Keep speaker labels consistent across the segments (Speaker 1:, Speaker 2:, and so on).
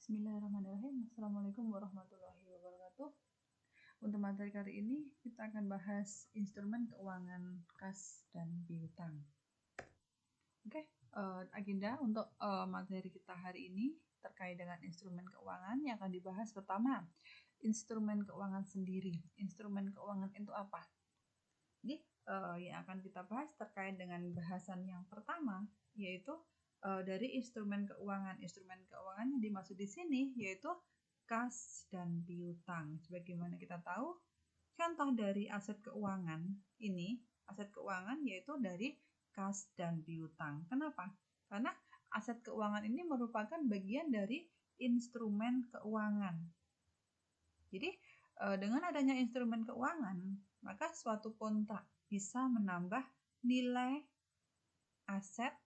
Speaker 1: Bismillahirrahmanirrahim. Assalamualaikum warahmatullahi wabarakatuh. Untuk materi kali ini kita akan bahas instrumen keuangan kas dan piutang. Agenda untuk materi kita hari ini terkait dengan instrumen keuangan yang akan dibahas. Pertama, instrumen keuangan sendiri. Instrumen keuangan itu apa? Jadi yang akan kita bahas terkait dengan bahasan yang pertama, yaitu dari instrumen keuangan. Instrumen keuangan yang dimaksud di sini yaitu kas dan piutang. Sebagaimana kita tahu, contoh dari aset keuangan ini, aset keuangan yaitu dari kas dan piutang. Kenapa? Karena aset keuangan ini merupakan bagian dari instrumen keuangan. Jadi, dengan adanya instrumen keuangan, maka suatu kontrak bisa menambah nilai aset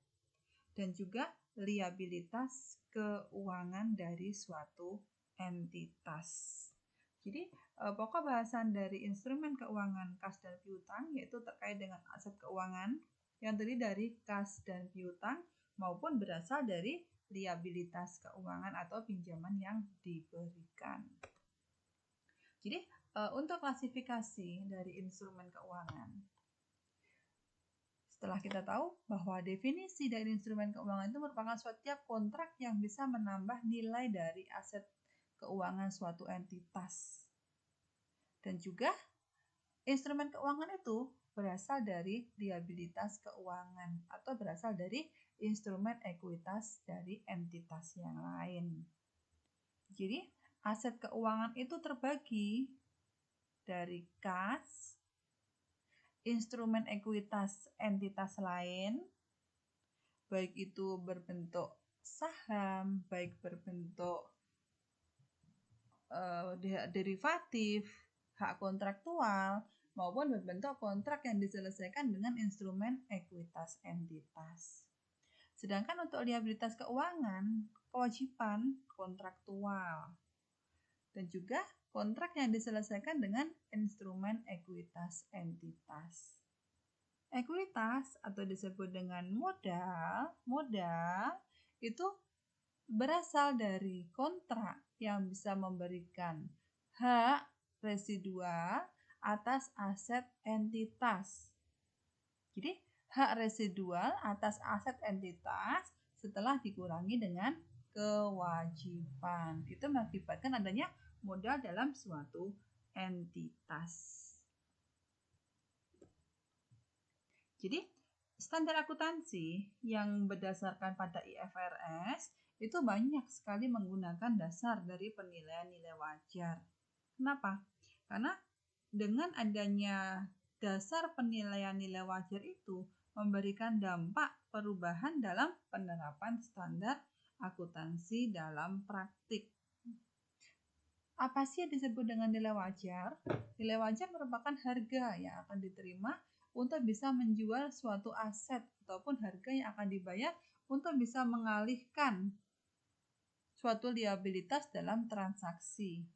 Speaker 1: dan juga liabilitas keuangan dari suatu entitas. Jadi, pokok bahasan dari instrumen keuangan kas dan piutang yaitu terkait dengan aset keuangan yang terdiri dari kas dan piutang maupun berasal dari liabilitas keuangan atau pinjaman yang diberikan. Jadi, untuk klasifikasi dari instrumen keuangan, setelah kita tahu bahwa definisi dari instrumen keuangan itu merupakan setiap kontrak yang bisa menambah nilai dari aset keuangan suatu entitas. Dan juga instrumen keuangan itu berasal dari liabilitas keuangan atau berasal dari instrumen ekuitas dari entitas yang lain. Jadi, aset keuangan itu terbagi dari kas, instrumen ekuitas entitas lain, baik itu berbentuk saham, baik berbentuk derivatif, hak kontraktual, maupun berbentuk kontrak yang diselesaikan dengan instrumen ekuitas entitas. Sedangkan untuk liabilitas keuangan, kewajiban kontraktual, dan juga kontrak yang diselesaikan dengan instrumen ekuitas entitas. Ekuitas atau disebut dengan modal itu berasal dari kontrak yang bisa memberikan hak residual atas aset entitas. Jadi, hak residual atas aset entitas setelah dikurangi dengan kewajiban. Itu mengakibatkan adanya modal dalam suatu entitas. Jadi, standar akuntansi yang berdasarkan pada IFRS itu banyak sekali menggunakan dasar dari penilaian nilai wajar. Kenapa? Karena dengan adanya dasar penilaian nilai wajar itu memberikan dampak perubahan dalam penerapan standar akuntansi dalam praktik. Apa sih yang disebut dengan nilai wajar? Nilai wajar merupakan harga yang akan diterima untuk bisa menjual suatu aset ataupun harga yang akan dibayar untuk bisa mengalihkan suatu liabilitas dalam transaksi.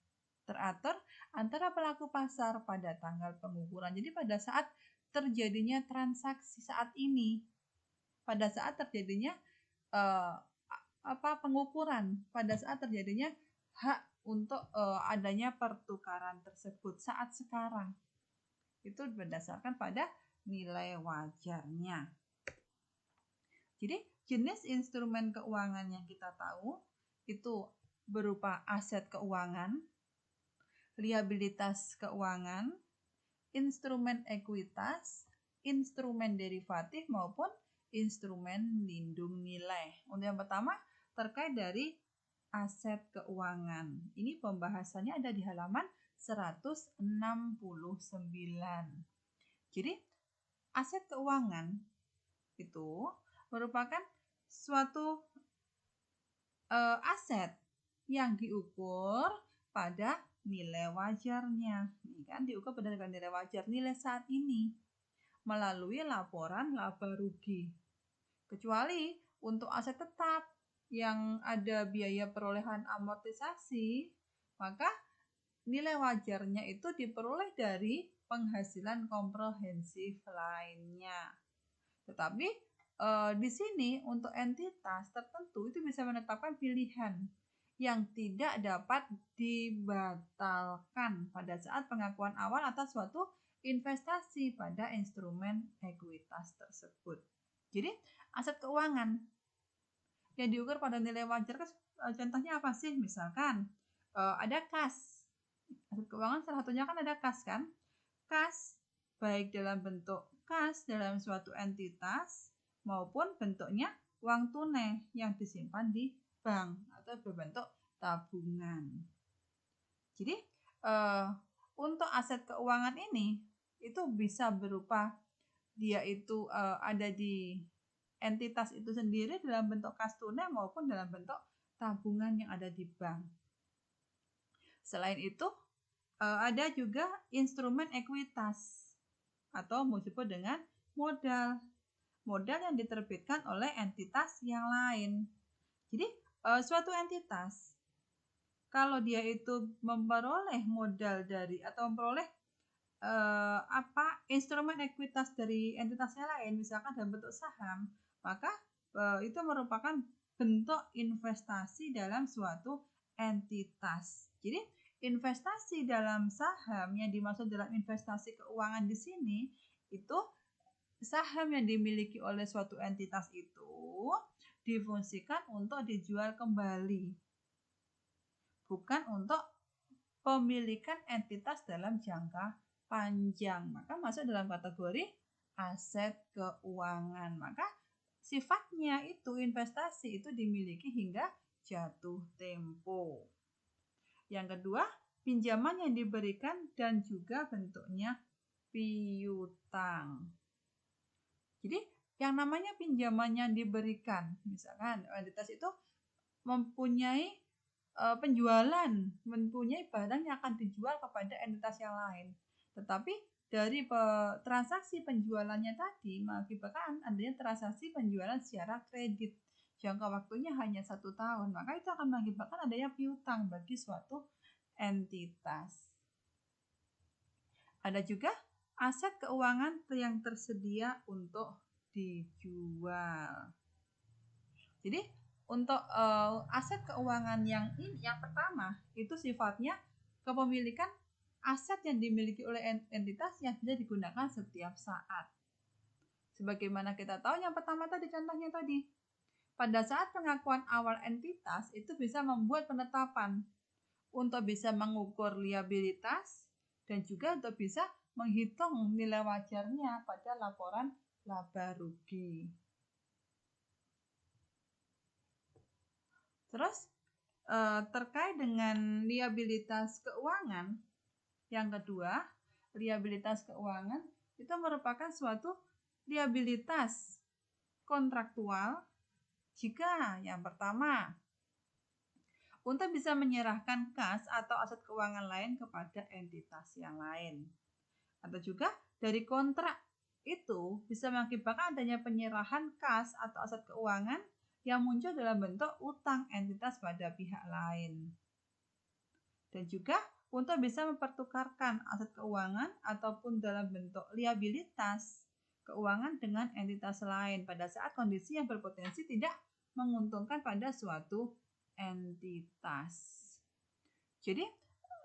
Speaker 1: Teratur antara pelaku pasar pada tanggal pengukuran. Jadi pada saat terjadinya transaksi saat ini, pada saat terjadinya pengukuran, pada saat terjadinya hak untuk adanya pertukaran tersebut saat sekarang, itu berdasarkan pada nilai wajarnya. Jadi jenis instrumen keuangan yang kita tahu itu berupa aset keuangan, liabilitas keuangan, instrumen ekuitas, instrumen derivatif maupun instrumen lindung nilai. Untuk yang pertama terkait dari aset keuangan. Ini pembahasannya ada di halaman 169. Jadi, aset keuangan itu merupakan suatu aset yang diukur pada nilai wajarnya. Ini kan diukur berdasarkan nilai wajar, nilai saat ini melalui laporan laba rugi. Kecuali untuk aset tetap yang ada biaya perolehan amortisasi, maka nilai wajarnya itu diperoleh dari penghasilan komprehensif lainnya. Tetapi di sini untuk entitas tertentu itu bisa menetapkan pilihan yang tidak dapat dibatalkan pada saat pengakuan awal atas suatu investasi pada instrumen ekuitas tersebut. Jadi aset keuangan yang diukur pada nilai wajar, contohnya apa sih? Misalkan ada kas. Aset keuangan salah satunya kan ada kas kan? Kas baik dalam bentuk kas dalam suatu entitas maupun bentuknya uang tunai yang disimpan di bank atau berbentuk tabungan. Jadi untuk aset keuangan ini itu bisa berupa dia itu ada di entitas itu sendiri dalam bentuk kas tunai maupun dalam bentuk tabungan yang ada di bank. Selain itu ada juga instrumen ekuitas atau disebut dengan modal. Modal yang diterbitkan oleh entitas yang lain. Jadi suatu entitas kalau dia itu memperoleh modal dari atau memperoleh instrumen ekuitas dari entitasnya lain, misalkan dalam bentuk saham, maka itu merupakan bentuk investasi dalam suatu entitas. Jadi investasi dalam saham yang dimaksud dalam investasi keuangan di sini itu saham yang dimiliki oleh suatu entitas itu difungsikan untuk dijual kembali, bukan untuk pemilikan entitas dalam jangka panjang. Maka masuk dalam kategori aset keuangan. Maka sifatnya itu investasi itu dimiliki hingga jatuh tempo. Yang kedua, pinjaman yang diberikan dan juga bentuknya piutang. Jadi yang namanya pinjaman yang diberikan, misalkan entitas itu mempunyai penjualan, mempunyai barang yang akan dijual kepada entitas yang lain. Tetapi dari transaksi penjualannya tadi mengakibatkan adanya transaksi penjualan secara kredit. Jangka waktunya hanya 1 tahun, maka itu akan mengakibatkan adanya piutang bagi suatu entitas. Ada juga aset keuangan yang tersedia untuk dijual. Jadi untuk aset keuangan yang pertama itu sifatnya kepemilikan aset yang dimiliki oleh entitas yang bisa digunakan setiap saat. Sebagaimana kita tahu yang pertama tadi contohnya tadi, pada saat pengakuan awal entitas itu bisa membuat penetapan untuk bisa mengukur liabilitas dan juga untuk bisa menghitung nilai wajarnya pada laporan laba rugi. Terus terkait dengan liabilitas keuangan, yang kedua, liabilitas keuangan itu merupakan suatu liabilitas kontraktual jika yang pertama untuk bisa menyerahkan kas atau aset keuangan lain kepada entitas yang lain. Atau juga dari kontrak itu bisa mengakibatkan adanya penyerahan kas atau aset keuangan yang muncul dalam bentuk utang entitas pada pihak lain. Dan juga untuk bisa mempertukarkan aset keuangan ataupun dalam bentuk liabilitas keuangan dengan entitas lain pada saat kondisi yang berpotensi tidak menguntungkan pada suatu entitas. Jadi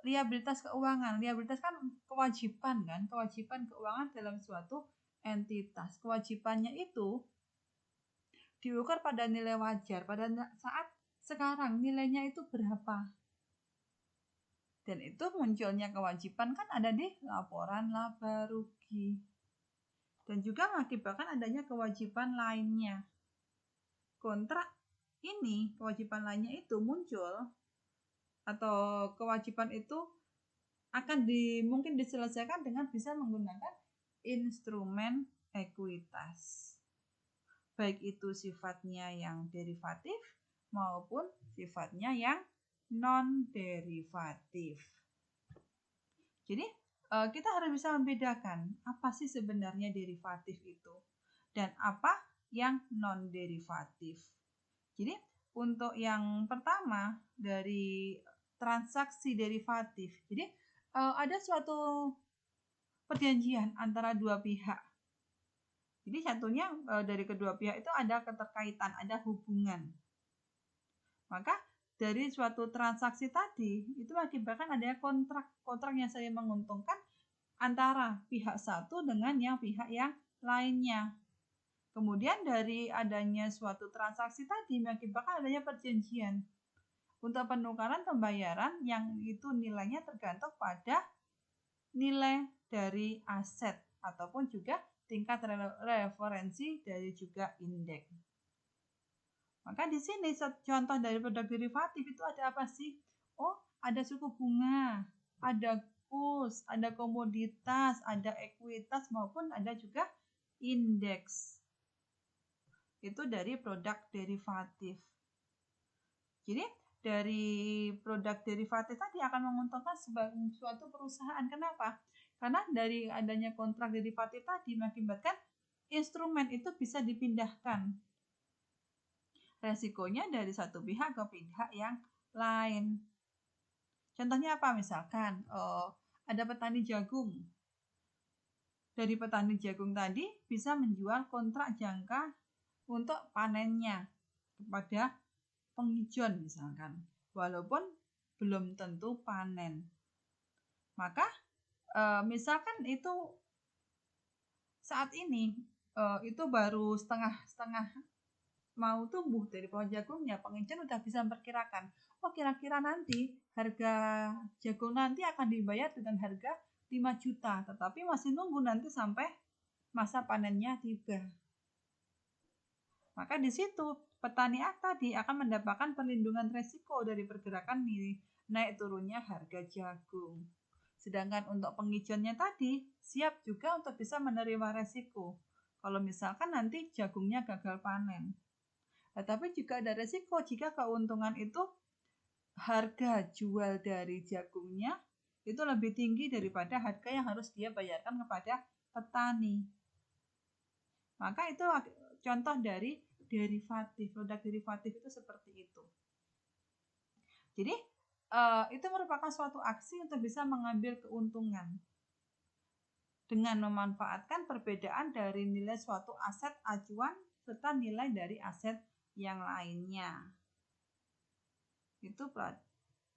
Speaker 1: liabilitas keuangan, liabilitas kan kewajiban kan, kewajiban keuangan dalam suatu entitas. Kewajibannya itu diukur pada nilai wajar pada saat sekarang nilainya itu berapa. Dan itu munculnya kewajiban kan ada di laporan laba rugi. Dan juga mengakibatkan adanya kewajiban lainnya. Kontrak ini, kewajiban lainnya itu muncul atau kewajiban itu akan mungkin diselesaikan dengan bisa menggunakan instrumen ekuitas. Baik itu sifatnya yang derivatif maupun sifatnya yang non-derivatif. Jadi kita harus bisa membedakan apa sih sebenarnya derivatif itu dan apa yang non-derivatif. Jadi untuk yang pertama dari transaksi derivatif, jadi ada suatu perjanjian antara dua pihak. Jadi satunya dari kedua pihak itu ada keterkaitan, ada hubungan. Maka dari suatu transaksi tadi itu mengakibatkan adanya kontrak yang saling menguntungkan antara pihak satu dengan pihak yang lainnya. Kemudian dari adanya suatu transaksi tadi mengakibatkan adanya perjanjian untuk penukaran pembayaran yang itu nilainya tergantung pada nilai dari aset ataupun juga tingkat referensi dari juga indeks. Maka di sini contoh dari produk derivatif itu ada apa sih? Oh, ada suku bunga, ada kurs, ada komoditas, ada ekuitas maupun ada juga indeks. Itu dari produk derivatif. Jadi dari produk derivatif tadi akan menguntungkan suatu perusahaan. Kenapa? Karena dari adanya kontrak derivatif tadi mengakibatkan instrumen itu bisa dipindahkan resikonya dari satu pihak ke pihak yang lain. Contohnya apa? Misalkan ada petani jagung. Dari petani jagung tadi bisa menjual kontrak jangka untuk panennya kepada penghijauan misalkan, walaupun belum tentu panen. Maka misalkan itu saat ini itu baru setengah mau tumbuh dari pohon jagungnya, penghijauan udah bisa memperkirakan, oh kira-kira nanti harga jagung nanti akan dibayar dengan harga 5 juta, tetapi masih nunggu nanti sampai masa panennya tiba. Maka di situ petani tadi akan mendapatkan perlindungan resiko dari pergerakan naik turunnya harga jagung. Sedangkan untuk penghijauannya tadi siap juga untuk bisa menerima resiko kalau misalkan nanti jagungnya gagal panen. Tetapi juga ada resiko jika keuntungan itu harga jual dari jagungnya itu lebih tinggi daripada harga yang harus dia bayarkan kepada petani. Maka itu contoh dari derivatif, produk derivatif itu seperti itu. Jadi itu merupakan suatu aksi untuk bisa mengambil keuntungan dengan memanfaatkan perbedaan dari nilai suatu aset acuan serta nilai dari aset yang lainnya. Itu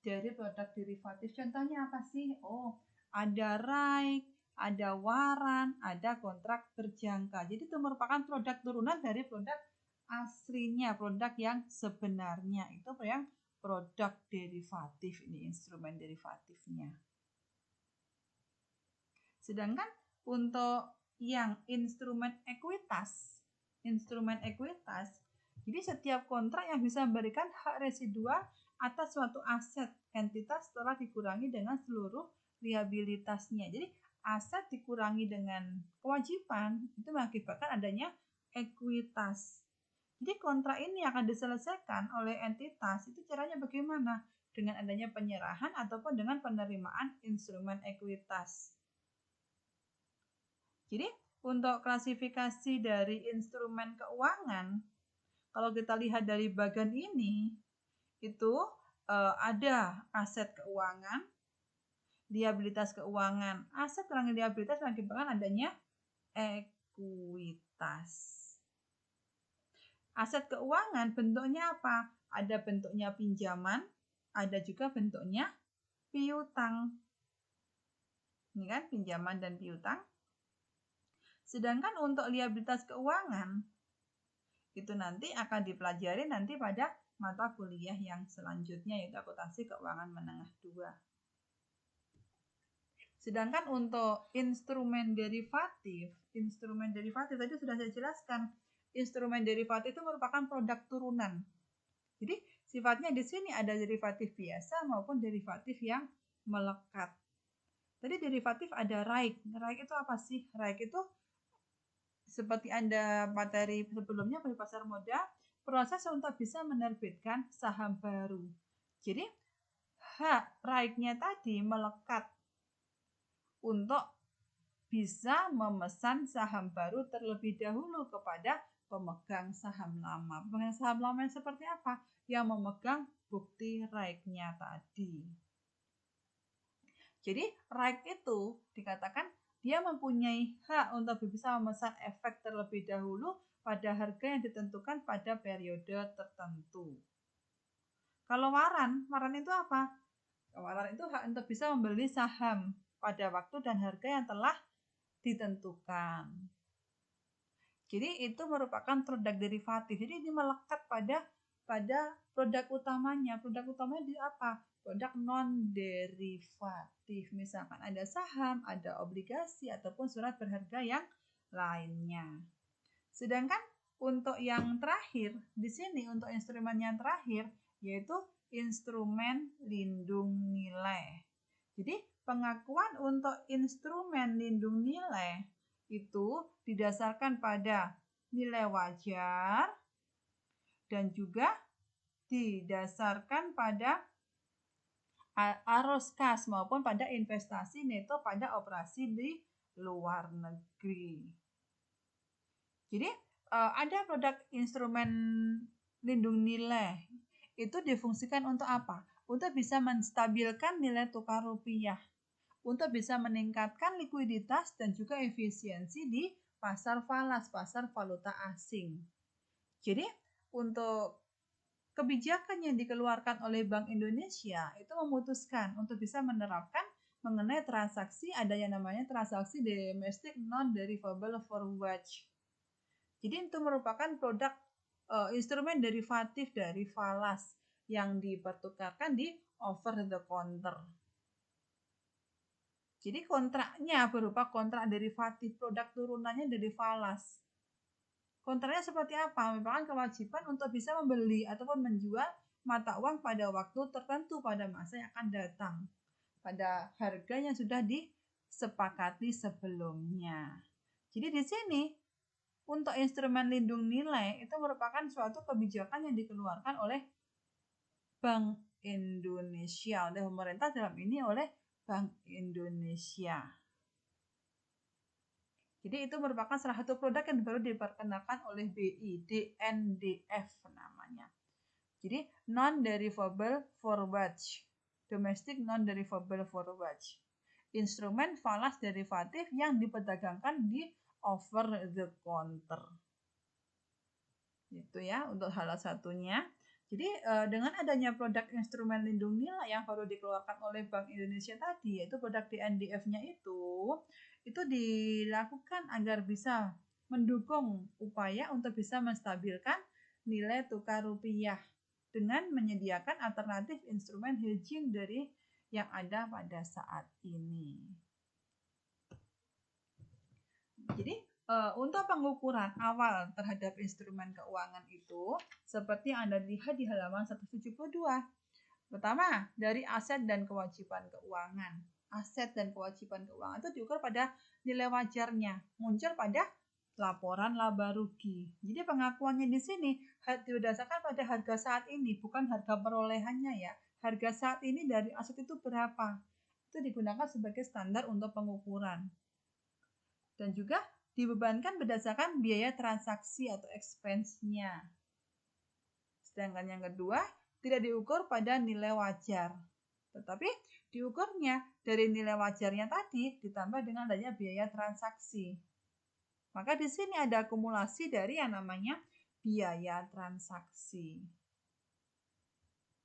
Speaker 1: dari produk derivatif. Contohnya apa sih? Oh, ada RAIK, ada waran, ada kontrak berjangka. Jadi itu merupakan produk turunan dari produk aslinya, produk yang sebenarnya. Itu yang produk derivatif, ini instrumen derivatifnya. Sedangkan untuk yang instrumen ekuitas, jadi setiap kontrak yang bisa memberikan hak residual atas suatu aset entitas setelah dikurangi dengan seluruh liabilitasnya. Jadi aset dikurangi dengan kewajiban itu mengakibatkan adanya ekuitas. Jadi kontrak ini akan diselesaikan oleh entitas itu caranya bagaimana? Dengan adanya penyerahan ataupun dengan penerimaan instrumen ekuitas. Jadi untuk klasifikasi dari instrumen keuangan, kalau kita lihat dari bagian ini, itu ada aset keuangan, liabilitas keuangan. Aset kurangi liabilitas mengakibatkan adanya ekuitas. Aset keuangan bentuknya apa? Ada bentuknya pinjaman, ada juga bentuknya piutang. Ini kan pinjaman dan piutang. Sedangkan untuk liabilitas keuangan, itu nanti akan dipelajari nanti pada mata kuliah yang selanjutnya, yaitu akuntansi keuangan menengah 2. Sedangkan untuk instrumen derivatif tadi sudah saya jelaskan. Instrumen derivatif itu merupakan produk turunan. Jadi sifatnya di sini ada derivatif biasa maupun derivatif yang melekat. Tadi derivatif ada RAIK. RAIK itu apa sih? RAIK itu seperti Anda materi sebelumnya pada pasar modal, proses untuk bisa menerbitkan saham baru. Jadi hak RAIK-nya tadi melekat untuk bisa memesan saham baru terlebih dahulu kepada pemegang saham lama. Pemegang saham lama yang seperti apa? Yang memegang bukti RAIK-nya tadi. Jadi RAIK itu dikatakan dia mempunyai hak untuk bisa memesan efek terlebih dahulu pada harga yang ditentukan pada periode tertentu. Kalau waran itu apa? Waran itu hak untuk bisa membeli saham pada waktu dan harga yang telah ditentukan. Jadi itu merupakan produk derivatif. Jadi ini melekat pada produk utamanya. Produk utamanya di apa? Produk non derivatif. Misalkan ada saham, ada obligasi ataupun surat berharga yang lainnya. Sedangkan untuk yang terakhir di sini untuk instrumen yang terakhir yaitu instrumen lindung nilai. Jadi pengakuan untuk instrumen lindung nilai itu didasarkan pada nilai wajar dan juga didasarkan pada arus kas maupun pada investasi neto pada operasi di luar negeri. Jadi ada produk instrumen lindung nilai itu difungsikan untuk apa? Untuk bisa menstabilkan nilai tukar rupiah, untuk bisa meningkatkan likuiditas dan juga efisiensi di pasar falas, pasar valuta asing. Jadi untuk kebijakan yang dikeluarkan oleh Bank Indonesia itu memutuskan untuk bisa menerapkan mengenai transaksi ada yang namanya transaksi domestic non-derivable forward. Jadi itu merupakan produk instrumen derivatif dari falas yang dipertukarkan di over the counter. Jadi kontraknya berupa kontrak derivatif, produk turunannya dari falas. Kontraknya seperti apa? Merupakan kewajiban untuk bisa membeli ataupun menjual mata uang pada waktu tertentu pada masa yang akan datang. Pada harga yang sudah disepakati sebelumnya. Jadi di sini untuk instrumen lindung nilai itu merupakan suatu kebijakan yang dikeluarkan oleh Bank Indonesia, oleh pemerintah dalam ini oleh Bank Indonesia. Jadi itu merupakan salah satu produk yang baru diperkenalkan oleh BI, DNDF namanya. Jadi non-derivable forward, domestic non-derivable forward. Instrumen falas derivatif yang diperdagangkan di over the counter. Itu ya untuk salah satunya. Jadi dengan adanya produk instrumen lindung nilai yang baru dikeluarkan oleh Bank Indonesia tadi, yaitu produk DNDF-nya itu dilakukan agar bisa mendukung upaya untuk bisa menstabilkan nilai tukar rupiah dengan menyediakan alternatif instrumen hedging dari yang ada pada saat ini. Jadi untuk pengukuran awal terhadap instrumen keuangan itu seperti yang Anda lihat di halaman 172. Pertama, dari aset dan kewajiban keuangan. Aset dan kewajiban keuangan itu diukur pada nilai wajarnya, muncul pada laporan laba rugi. Jadi pengakuannya di sini berdasarkan pada harga saat ini, bukan harga perolehannya ya. Harga saat ini dari aset itu berapa? Itu digunakan sebagai standar untuk pengukuran. Dan juga dibebankan berdasarkan biaya transaksi atau expense-nya. Sedangkan yang kedua, tidak diukur pada nilai wajar. Tetapi diukurnya dari nilai wajarnya tadi ditambah dengan adanya biaya transaksi. Maka di sini ada akumulasi dari yang namanya biaya transaksi.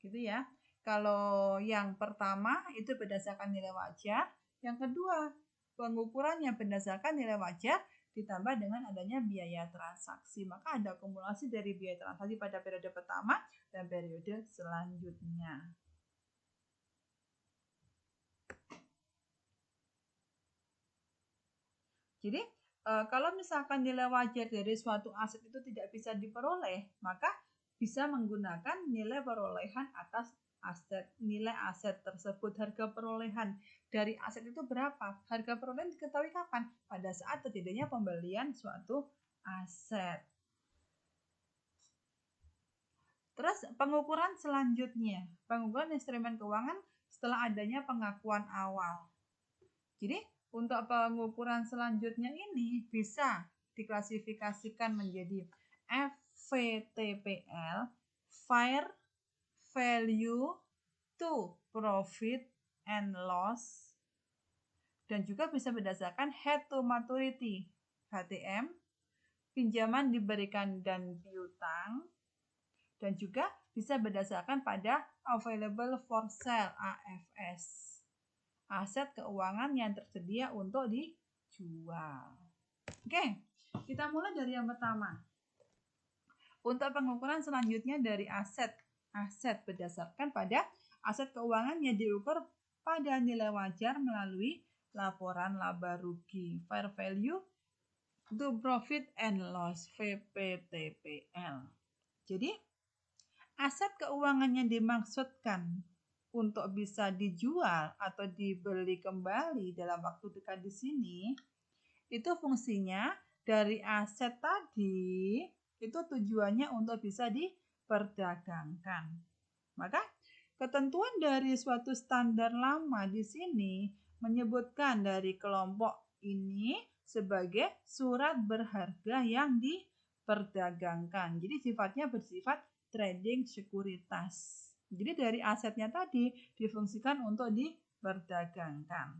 Speaker 1: Gitu ya. Kalau yang pertama itu berdasarkan nilai wajar, yang kedua pengukurannya berdasarkan nilai wajar ditambah dengan adanya biaya transaksi. Maka ada akumulasi dari biaya transaksi pada periode pertama dan periode selanjutnya. Jadi kalau misalkan nilai wajar dari suatu aset itu tidak bisa diperoleh, maka bisa menggunakan nilai perolehan atas aset, nilai aset tersebut. Harga perolehan dari aset itu berapa? Harga perolehan diketahui kapan? Pada saat terjadinya pembelian suatu aset. Terus pengukuran selanjutnya, pengukuran instrumen keuangan setelah adanya pengakuan awal. Jadi untuk pengukuran selanjutnya ini bisa diklasifikasikan menjadi FVTPL, Fair Value to Profit and Loss, dan juga bisa berdasarkan Head to Maturity, HTM, pinjaman diberikan dan piutang, dan juga bisa berdasarkan pada available for sale AFS. Aset keuangan yang tersedia untuk dijual. Oke, kita mulai dari yang pertama. Untuk pengukuran selanjutnya dari aset berdasarkan pada aset keuangan yang diukur pada nilai wajar melalui laporan laba rugi fair value to profit and loss VPTPL. Jadi aset keuangan yang dimaksudkan untuk bisa dijual atau dibeli kembali dalam waktu dekat di sini itu fungsinya dari aset tadi itu tujuannya untuk bisa diperdagangkan. Maka ketentuan dari suatu standar lama di sini menyebutkan dari kelompok ini sebagai surat berharga yang diperdagangkan. Jadi sifatnya bersifat trading sekuritas. Jadi dari asetnya tadi difungsikan untuk diperdagangkan.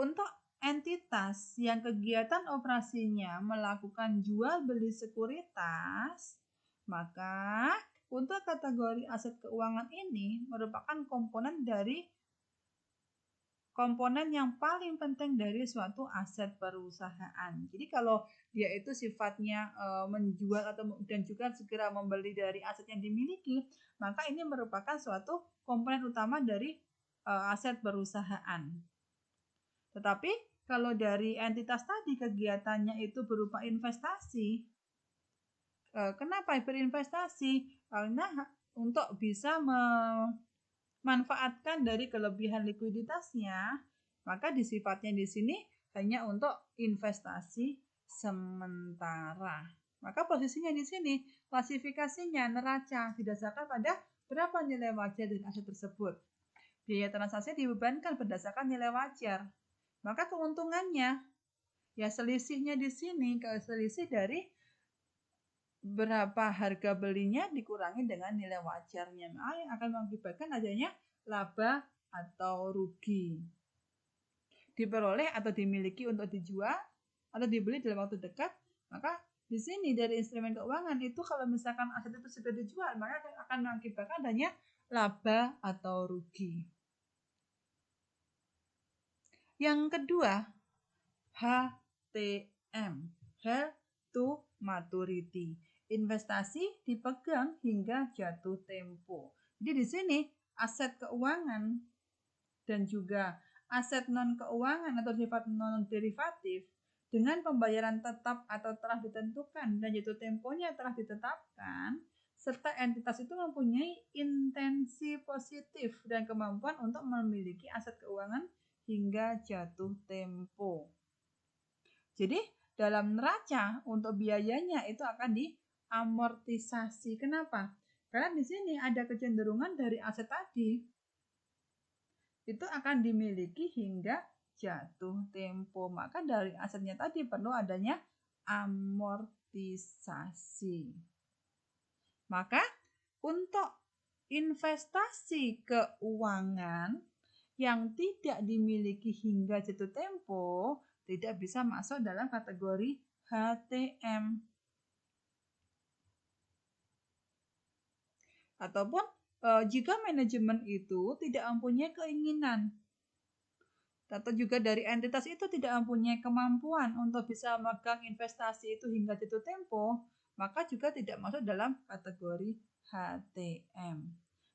Speaker 1: Untuk entitas yang kegiatan operasinya melakukan jual beli sekuritas, maka untuk kategori aset keuangan ini merupakan komponen yang paling penting dari suatu aset perusahaan. Jadi kalau dia itu sifatnya menjual dan juga segera membeli dari aset yang dimiliki, maka ini merupakan suatu komponen utama dari aset perusahaan. Tetapi kalau dari entitas tadi kegiatannya itu berupa investasi. Kenapa berinvestasi? Karena untuk bisa memanfaatkan dari kelebihan likuiditasnya, maka sifatnya di sini hanya untuk investasi sementara. Maka posisinya di sini klasifikasinya neraca didasarkan pada berapa nilai wajar dari aset tersebut. Biaya transaksi dibebankan berdasarkan nilai wajar. Maka keuntungannya ya selisihnya di sini selisih dari berapa harga belinya dikurangi dengan nilai wajarnya, yang akan mengakibatkan adanya laba atau rugi. Diperoleh atau dimiliki untuk dijual atau dibeli dalam waktu dekat, maka di sini dari instrumen keuangan itu kalau misalkan aset itu sudah dijual, maka akan mengakibatkan adanya laba atau rugi. Yang kedua, HTM, Held to Maturity. Investasi dipegang hingga jatuh tempo. Jadi di sini aset keuangan dan juga aset non keuangan atau sifat non derivatif dengan pembayaran tetap atau telah ditentukan dan jatuh temponya telah ditetapkan, serta entitas itu mempunyai intensi positif dan kemampuan untuk memiliki aset keuangan hingga jatuh tempo. Jadi dalam neraca untuk biayanya itu akan diamortisasi. Kenapa? Karena di sini ada kecenderungan dari aset tadi itu akan dimiliki hingga jatuh tempo. Maka dari asetnya tadi perlu adanya amortisasi. Maka untuk investasi keuangan yang tidak dimiliki hingga jatuh tempo tidak bisa masuk dalam kategori HTM. Ataupun jika manajemen itu tidak mempunyai keinginan atau juga dari entitas itu tidak mempunyai kemampuan untuk bisa memegang investasi itu hingga jatuh tempo, maka juga tidak masuk dalam kategori HTM.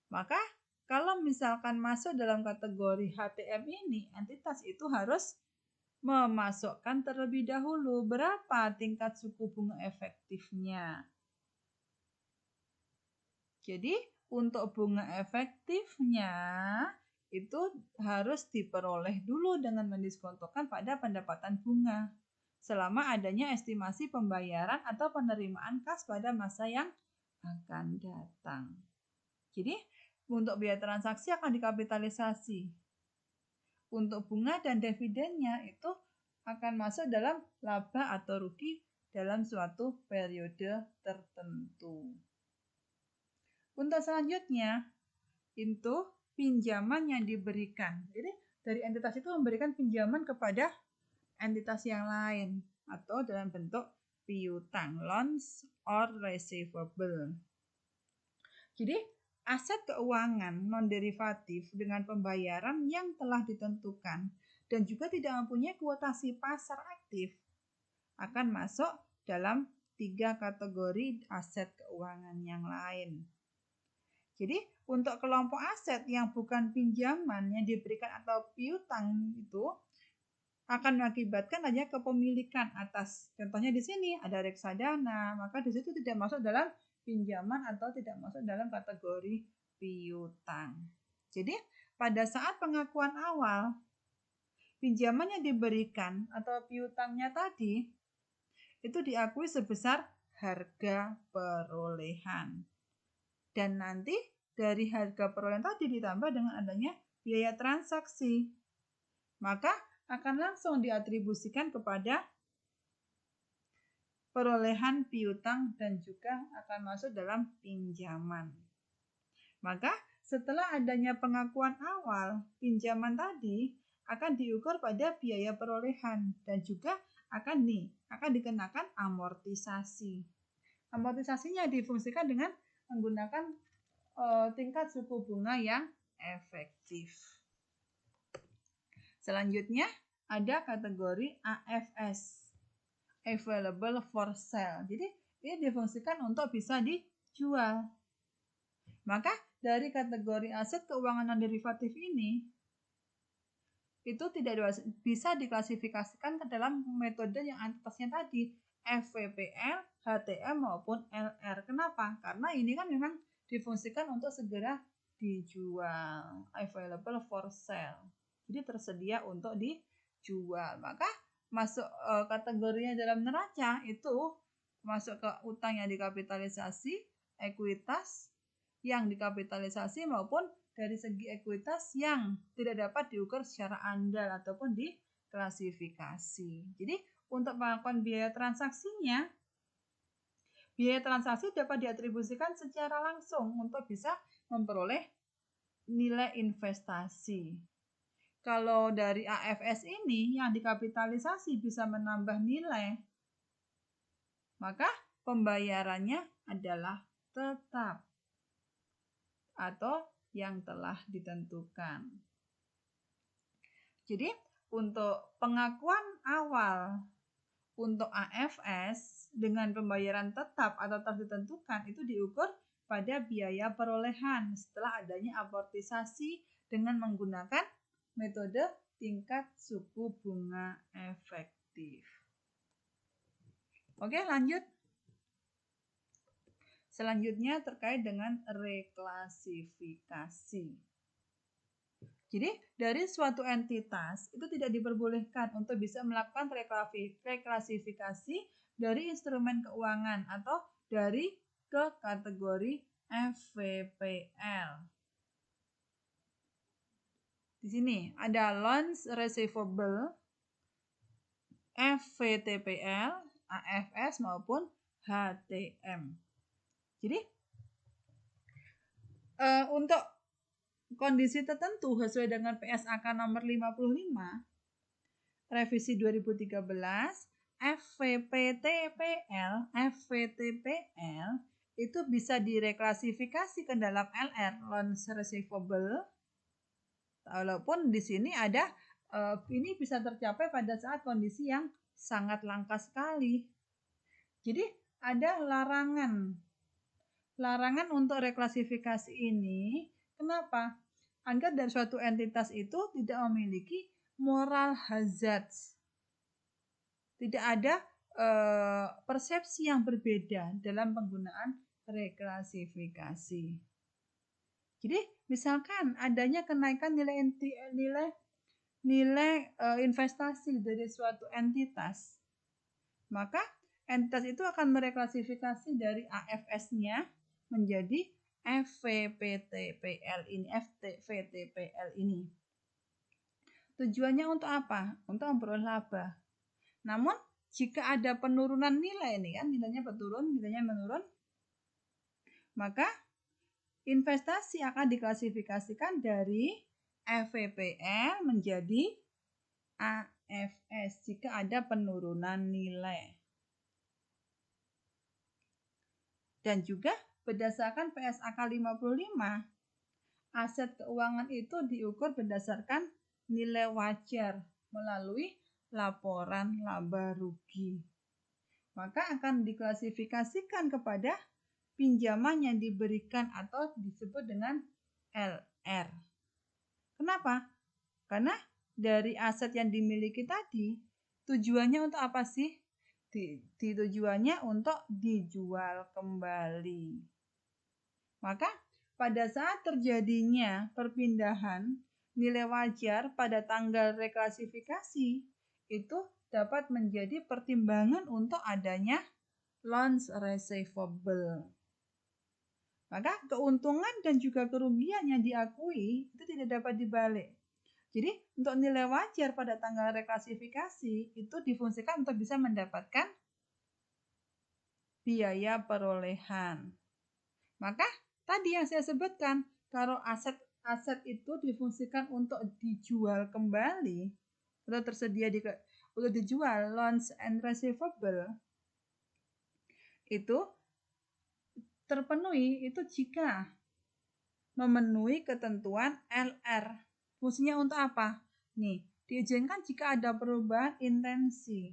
Speaker 1: Maka kalau misalkan masuk dalam kategori HTM ini, entitas itu harus memasukkan terlebih dahulu berapa tingkat suku bunga efektifnya. Jadi untuk bunga efektifnya itu harus diperoleh dulu dengan mendiskontokan pada pendapatan bunga selama adanya estimasi pembayaran atau penerimaan kas pada masa yang akan datang. Jadi untuk biaya transaksi akan dikapitalisasi. Untuk bunga dan dividennya itu akan masuk dalam laba atau rugi dalam suatu periode tertentu. Untuk selanjutnya itu pinjaman yang diberikan. Jadi dari entitas itu memberikan pinjaman kepada entitas yang lain atau dalam bentuk piutang, loans or receivable. Jadi aset keuangan non-derivatif dengan pembayaran yang telah ditentukan dan juga tidak mempunyai kuotasi pasar aktif akan masuk dalam 3 kategori aset keuangan yang lain. Jadi untuk kelompok aset yang bukan pinjaman yang diberikan atau piutang itu akan mengakibatkan adanya kepemilikan atas. Contohnya di sini ada reksadana, maka di situ tidak masuk dalam pinjaman atau tidak masuk dalam kategori piutang. Jadi pada saat pengakuan awal pinjaman yang diberikan atau piutangnya tadi itu diakui sebesar harga perolehan. Dan nanti dari harga perolehan tadi ditambah dengan adanya biaya transaksi. Maka akan langsung diatribusikan kepada perolehan piutang dan juga akan masuk dalam pinjaman. Maka setelah adanya pengakuan awal, pinjaman tadi akan diukur pada biaya perolehan dan juga akan dikenakan amortisasi. Amortisasinya difungsikan dengan menggunakan tingkat suku bunga yang efektif. Selanjutnya ada kategori AFS, available for sale. Jadi ini difungsikan untuk bisa dijual. Maka dari kategori aset keuangan non-derivatif ini itu tidak bisa diklasifikasikan ke dalam metode yang atasnya tadi, FVPL, HTM maupun LR. Kenapa? Karena ini kan memang difungsikan untuk segera dijual, available for sale. Jadi tersedia untuk dijual. Maka masuk kategorinya dalam neraca itu masuk ke utang yang dikapitalisasi, ekuitas yang dikapitalisasi maupun dari segi ekuitas yang tidak dapat diukur secara andal ataupun diklasifikasi. Jadi untuk pengakuan biaya transaksinya, biaya transaksi dapat diatribusikan secara langsung untuk bisa memperoleh nilai investasi. Kalau dari AFS ini yang dikapitalisasi bisa menambah nilai, maka pembayarannya adalah tetap atau yang telah ditentukan. Jadi untuk pengakuan awal untuk AFS dengan pembayaran tetap atau telah ditentukan itu diukur pada biaya perolehan setelah adanya amortisasi dengan menggunakan metode tingkat suku bunga efektif. Oke, lanjut. Selanjutnya terkait dengan reklasifikasi. Jadi dari suatu entitas itu tidak diperbolehkan untuk bisa melakukan reklasifikasi dari instrumen keuangan atau dari ke kategori FVPL. Di sini ada loans receivable, FVTPL, AFS maupun HTM. Jadi untuk kondisi tertentu sesuai dengan PSAK nomor 55 revisi 2013, FVTPL itu bisa direklasifikasi ke dalam LR, loans receivable. Walaupun di sini ada ini bisa tercapai pada saat kondisi yang sangat langka sekali. Jadi ada larangan untuk reklasifikasi ini. Kenapa? Agar dari suatu entitas itu tidak memiliki moral hazard. Tidak ada persepsi yang berbeda dalam penggunaan reklasifikasi. Jadi misalkan adanya kenaikan nilai investasi dari suatu entitas, maka entitas itu akan mereklasifikasi dari AFS-nya menjadi FVTPL ini. Tujuannya untuk apa? Untuk memperoleh laba. Namun jika ada penurunan nilai ini kan, nilainya menurun, maka investasi akan diklasifikasikan dari FVPL menjadi AFS jika ada penurunan nilai. Dan juga berdasarkan PSAK 55, aset keuangan itu diukur berdasarkan nilai wajar melalui laporan laba rugi. Maka akan diklasifikasikan kepada pinjaman yang diberikan atau disebut dengan LR. Kenapa? Karena dari aset yang dimiliki tadi, tujuannya untuk apa sih? Tujuannya untuk dijual kembali. Maka pada saat terjadinya perpindahan nilai wajar pada tanggal reklasifikasi, itu dapat menjadi pertimbangan untuk adanya loans receivable. Maka keuntungan dan juga kerugian yang diakui itu tidak dapat dibalik. Jadi untuk nilai wajar pada tanggal reklasifikasi itu difungsikan untuk bisa mendapatkan biaya perolehan. Maka tadi yang saya sebutkan, kalau aset itu difungsikan untuk dijual kembali atau tersedia untuk dijual, loans and receivable itu terpenuhi itu jika memenuhi ketentuan LR. Fungsinya untuk apa? Nih, diizinkan jika ada perubahan intensi.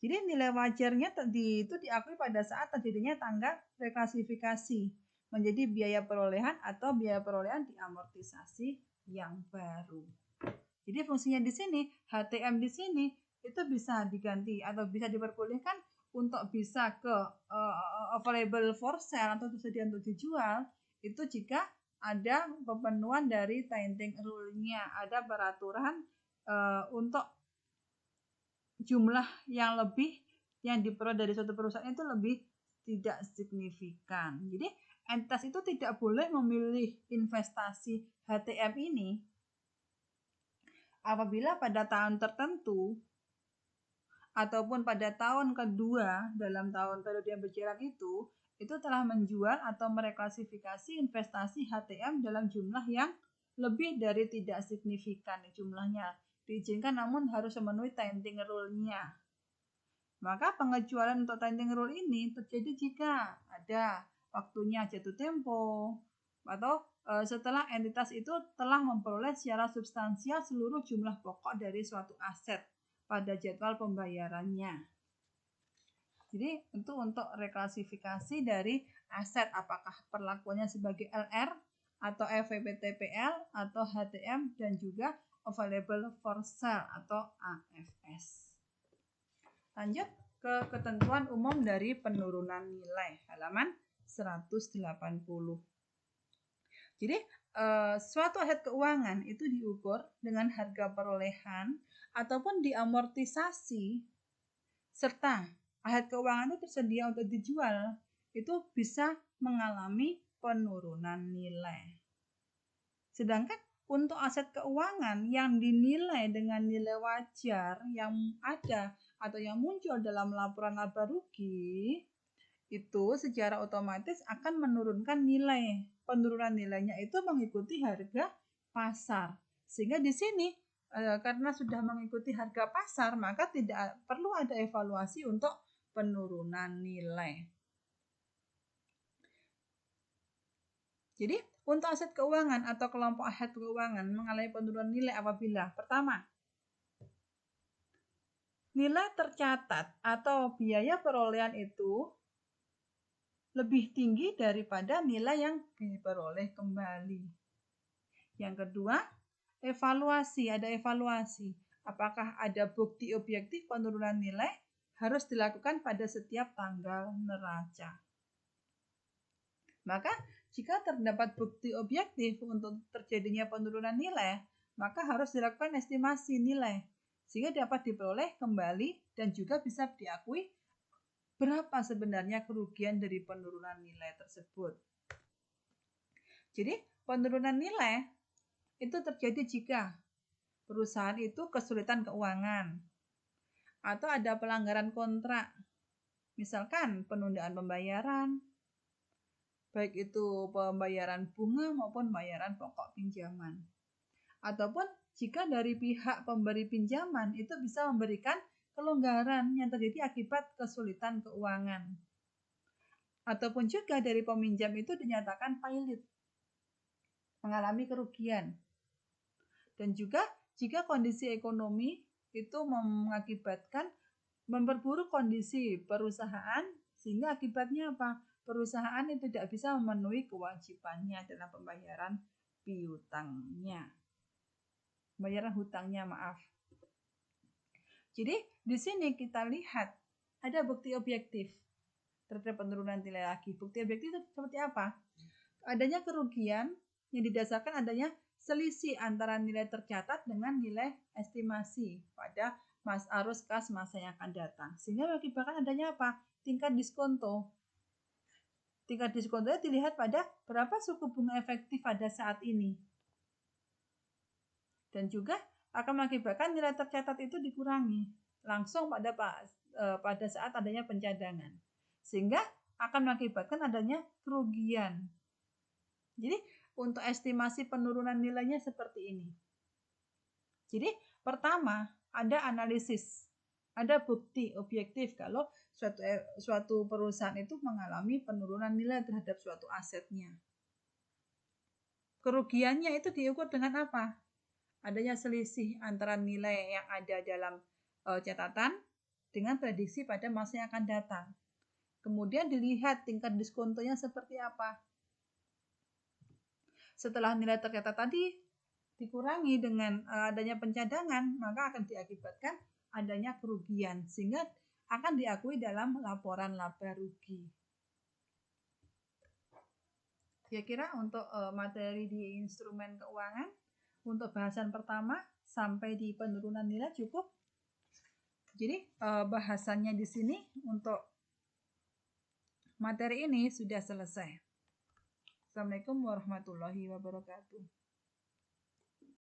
Speaker 1: Jadi nilai wajarnya itu diakui pada saat terjadinya tanggal reklasifikasi menjadi biaya perolehan atau biaya perolehan diamortisasi yang baru. Jadi fungsinya di sini, HTM di sini itu bisa diganti atau bisa diperbolehkan untuk bisa ke available for sale atau tersedia untuk dijual itu jika ada pemenuhan dari Tainting Rule-nya, ada peraturan untuk jumlah yang lebih yang diperoleh dari suatu perusahaan itu lebih tidak signifikan. Jadi entitas itu tidak boleh memilih investasi HTM ini apabila pada tahun tertentu ataupun pada tahun kedua dalam tahun periode yang berjalan itu telah menjual atau mereklasifikasi investasi HTM dalam jumlah yang lebih dari tidak signifikan jumlahnya. Diizinkan namun harus memenuhi Tainting Rule-nya. Maka pengecualian untuk Tainting Rule ini terjadi jika ada waktunya jatuh tempo atau setelah entitas itu telah memperoleh secara substansial seluruh jumlah pokok dari suatu aset pada jadwal pembayarannya. Jadi itu untuk reklasifikasi dari aset apakah perlakuannya sebagai LR atau FVPTPL atau HTM dan juga available for sale atau AFS. Lanjut ke ketentuan umum dari penurunan nilai halaman 180. Jadi suatu aset keuangan itu diukur dengan harga perolehan ataupun diamortisasi serta aset keuangan itu tersedia untuk dijual itu bisa mengalami penurunan nilai. Sedangkan untuk aset keuangan yang dinilai dengan nilai wajar yang ada atau yang muncul dalam laporan laba rugi itu secara otomatis akan menurunkan nilai. Penurunan nilainya itu mengikuti harga pasar. Sehingga di sini karena sudah mengikuti harga pasar maka tidak perlu ada evaluasi untuk penurunan nilai. Jadi untuk aset keuangan atau kelompok aset keuangan mengalami penurunan nilai apabila pertama, nilai tercatat atau biaya perolehan itu lebih tinggi daripada nilai yang diperoleh kembali. Yang kedua, ada evaluasi. Apakah ada bukti objektif penurunan nilai harus dilakukan pada setiap tanggal neraca. Maka jika terdapat bukti objektif untuk terjadinya penurunan nilai, maka harus dilakukan estimasi nilai sehingga dapat diperoleh kembali dan juga bisa diakui berapa sebenarnya kerugian dari penurunan nilai tersebut. Jadi penurunan nilai itu terjadi jika perusahaan itu kesulitan keuangan atau ada pelanggaran kontrak, misalkan penundaan pembayaran, baik itu pembayaran bunga maupun pembayaran pokok pinjaman. Ataupun jika dari pihak pemberi pinjaman itu bisa memberikan kelonggaran yang terjadi akibat kesulitan keuangan. Ataupun juga dari peminjam itu dinyatakan pailit, mengalami kerugian. Dan juga jika kondisi ekonomi itu mengakibatkan memperburuk kondisi perusahaan, sehingga akibatnya apa? Perusahaan itu tidak bisa memenuhi kewajibannya dalam pembayaran piutangnya. Pembayaran hutangnya, maaf. Jadi di sini kita lihat ada bukti objektif terhadap penurunan nilai lagi. Bukti objektif itu seperti apa? Adanya kerugian yang didasarkan adanya selisih antara nilai tercatat dengan nilai estimasi pada arus kas masa yang akan datang. Sehingga mengakibatkan adanya apa? Tingkat diskonto. Tingkat diskontonya dilihat pada berapa suku bunga efektif pada saat ini. Dan juga akan mengakibatkan nilai tercatat itu dikurangi langsung pada saat adanya pencadangan. Sehingga akan mengakibatkan adanya kerugian. Jadi untuk estimasi penurunan nilainya seperti ini. Jadi pertama ada analisis, ada bukti objektif kalau suatu perusahaan itu mengalami penurunan nilai terhadap suatu asetnya. Kerugiannya itu diukur dengan apa? Adanya selisih antara nilai yang ada dalam catatan dengan prediksi pada masa yang akan datang. Kemudian dilihat tingkat diskontonya seperti apa. Setelah nilai tercatat tadi dikurangi dengan adanya pencadangan, maka akan diakibatkan adanya kerugian, sehingga akan diakui dalam laporan laba rugi. Kira-kira untuk materi di instrumen keuangan, untuk bahasan pertama sampai di penurunan nilai cukup. Jadi bahasannya di sini untuk materi ini sudah selesai. Assalamualaikum warahmatullahi wabarakatuh.